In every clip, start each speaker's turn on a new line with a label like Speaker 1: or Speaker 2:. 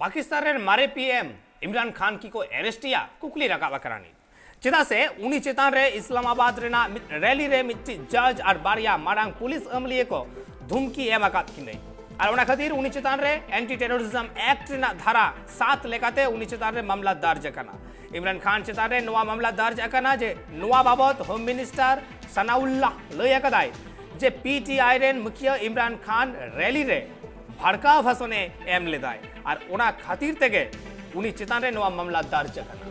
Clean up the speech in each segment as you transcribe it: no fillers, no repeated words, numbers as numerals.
Speaker 1: पाकिस्तान मारे पीएम इमरान खान की को एरेस्टिया कुकली रकाबा करानी चेदा से उनी चेतान रे इस्लामाबाद रेना रैली रे मिट्टी जज और बारिया मारांग पुलिस अमलिए को धुमकी एम आकात किने और उना खातिर उनी चेतान रे एंटी टेररिज्म एक्ट रेना धारा 7 लेकाते उनी चेतान रे मामला दर्ज अकाना इमरान खान चेतान रे नवा मामला दर्ज अकाना जे नवा बाबत होम मिनिस्टर सनाउल्लाह लय अकदाय जे पीटीआई रेन मुखिया इमरान खान रैली रे भड़का फसने एम लेदाय और उना खातिर तेगे उनी चेतान रे नवा मामला दर्ज अकाना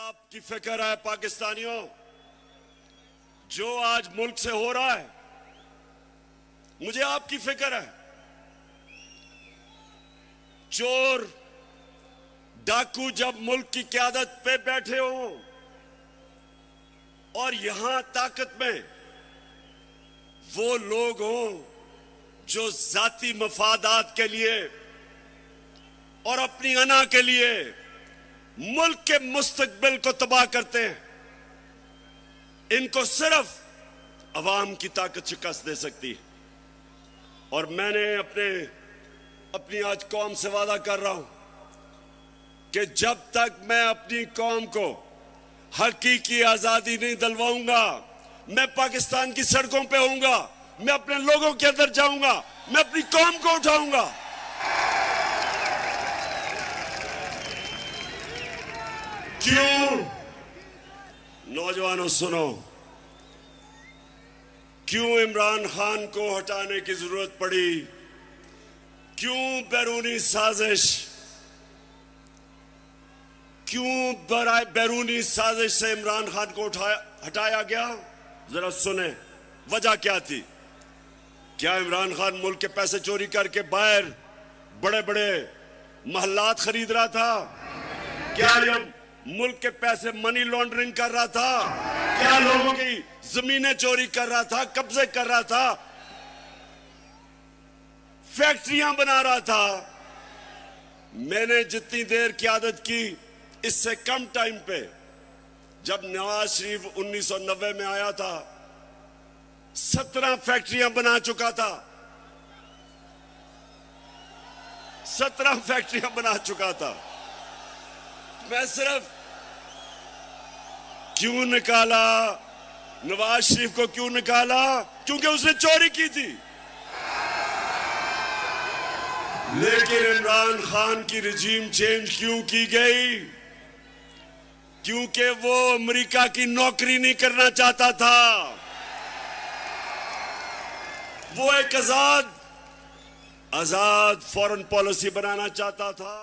Speaker 2: आपकी फिक्र है पाकिस्तानियों, जो आज मुल्क से हो रहा है, मुझे आपकी फिक्र है। चोर डाकू जब मुल्क की क़यादत पे बैठे हो और यहां ताकत में वो लोग हों जो जाती मफादात के लिए और अपनी अना के लिए मुल्क के मुस्तकबिल को तबाह करते हैं, इनको सिर्फ अवाम की ताकत शिकस्त दे सकती है। और मैंने अपनी आज कौम से वादा कर रहा हूं कि जब तक मैं अपनी कौम को हकीकी आजादी नहीं दिलवाऊंगा, मैं पाकिस्तान की सड़कों पे होऊंगा, मैं अपने लोगों के अंदर जाऊंगा, मैं अपनी कौम को उठाऊंगा। क्यों नौजवानों सुनो, क्यों इमरान खान को हटाने की जरूरत पड़ी, क्यों बैरूनी साजिश, क्यों बैरूनी साजिश से इमरान खान को हटाया गया, जरा सुने वजह क्या थी। क्या इमरान खान मुल्क के पैसे चोरी करके बाहर बड़े बड़े महल्लात खरीद रहा था? क्या ये मुल्क के पैसे मनी लॉन्ड्रिंग कर रहा था? क्या लोगों की जमीनें चोरी कर रहा था, कब्जे कर रहा था, फैक्ट्रियां बना रहा था? मैंने जितनी देर क़यादत की, इससे कम टाइम पे, जब नवाज शरीफ 1990 में आया था, 17 फैक्ट्रियां बना चुका था, 17 फैक्ट्रियां बना चुका था। मैं सिर्फ क्यों निकाला नवाज शरीफ को, क्यों निकाला? क्योंकि उसने चोरी की थी। लेकिन इमरान खान की रिजीम चेंज क्यों की गई? क्योंकि वो अमेरिका की नौकरी नहीं करना चाहता था, वो एक आजाद फॉरेन पॉलिसी बनाना चाहता था।